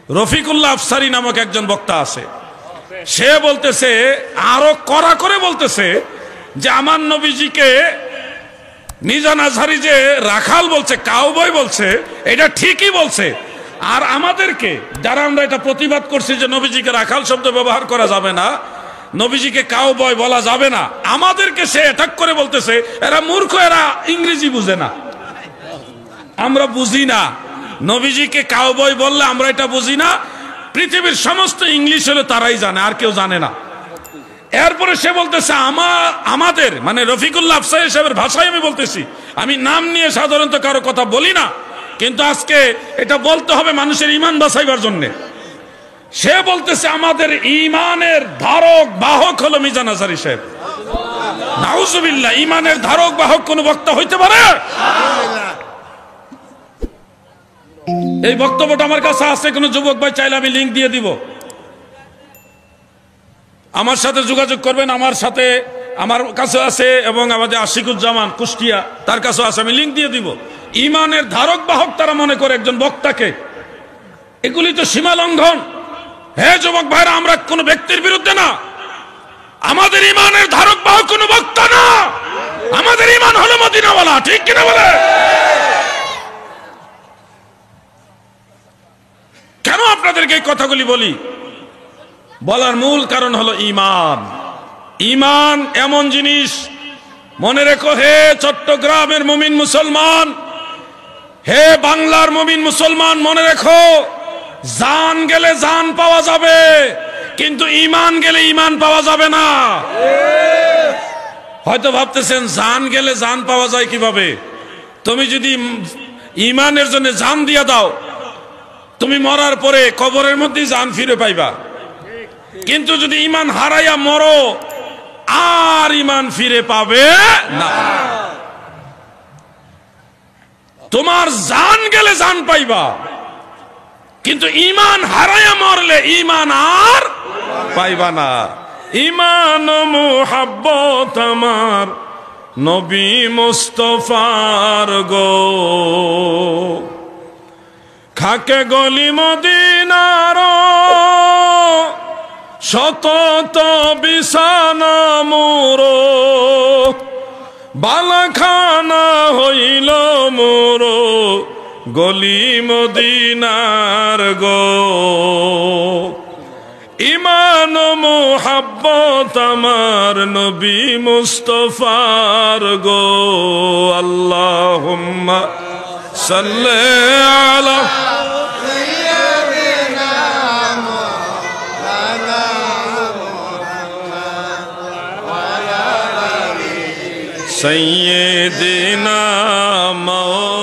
রফিকুল্লাহ আফসারী নামক একজন বক্তা আছে, সে বলতেছে, আরো কড়া করে বলতেছে যে আমার নবীজিকে মিজান আজহারি যে রাখাল বলছে, কাউবয় বলছে, এটা ঠিকই বলছে। আর আমাদেরকে যারা আমরা এটা প্রতিবাদ করছি যে নবীজিকে রাখাল শব্দ ব্যবহার করা যাবে না, নবীজিকে কাউবয় বলা যাবে না, আমাদেরকে সে অ্যাটাক করে বলতেছে এরা মূর্খ, এরা ইংরেজি বুঝে না, আমরা বুঝি না। নবীজিকে কাউবয় বললে আমরা এটা বুঝি না, পৃথিবীর সমস্ত ইংলিশ হলে তারাই জানে, আর কেউ জানে না। এরপরে সে বলতেছে আমাদের মানে রফিকুল্লাহ আফসারী সাহেবের ভাষায় আমি বলতেছি, আমি নাম নিয়ে সাধারণত কারো কথা বলি না, কিন্তু আজকে এটা বলতে হবে মানুষের ঈমান বাঁচাইবার জন্য। সে বলতেছে আমাদের ঈমানের ধারক বাহক হলো মিজান আজহারী সাহেব। নাউজুবিল্লাহ, ঈমানের ধারক বাহক কোন বক্তা হইতে পারে? এই বক্তব্যটা আমার কাছে আছে, কোন যুবক ভাই চাইলে আমি লিংক দিয়ে দিব, আমার সাথে যোগাযোগ করবেন। আমার কাছে আছে এবং আমাদের আশিকুজ্জামান কুষ্টিয়া তার কাছে আছে, আমি লিংক দিয়ে দিব। ঈমানের ধারক বাহক তারা মনে করে একজন বক্তাকে, এগুলি তো সীমা লঙ্ঘন। হে যুবক ভাইরা, আমরা কোন ব্যক্তির বিরুদ্ধে না, আমাদের ঈমানের ধারক বাহক কোন বক্তা না, আমাদের ঈমান হলো মদিনাওয়ালা, ঠিক কিনা বলে? কেন আপনাদেরকে এই কথাগুলি বলি? বলার মূল কারণ হলো ঈমান। ঈমান এমন জিনিস, মনে রেখো হে চট্টগ্রামের মুমিন মুসলমান, হে বাংলার মুমিন মুসলমান, মনে রেখো জান গেলে জান পাওয়া যাবে, কিন্তু ঈমান গেলে ঈমান পাওয়া যাবে না। হয়তো ভাবতেছেন জান গেলে জান পাওয়া যায় কিভাবে? তুমি যদি ঈমানের জন্য জান দিয়া দাও, তুমি মরার পরে কবরের মধ্যে জান ফিরে পাইবা, কিন্তু যদি ঈমান হারাইয়া মরো আর ঈমান ফিরে পাবে না। তোমার জান গেলে জান পাইবা, কিন্তু ঈমান হারাইয়া মরলে ঈমান আর পাইবা না। ঈমান ও মুহাব্বত আমার নবী মুস্তাফার গো, খাকে গলি মদিনার শতত বিছানা মোরো, বালাখানা হইল মোরো গলি মদিনার গো। ঈমান ও মুহাব্বত আমার নবী মুস্তাফার গো। আল্লাহুম্মা সাল্লি আলা سيدنا مولانا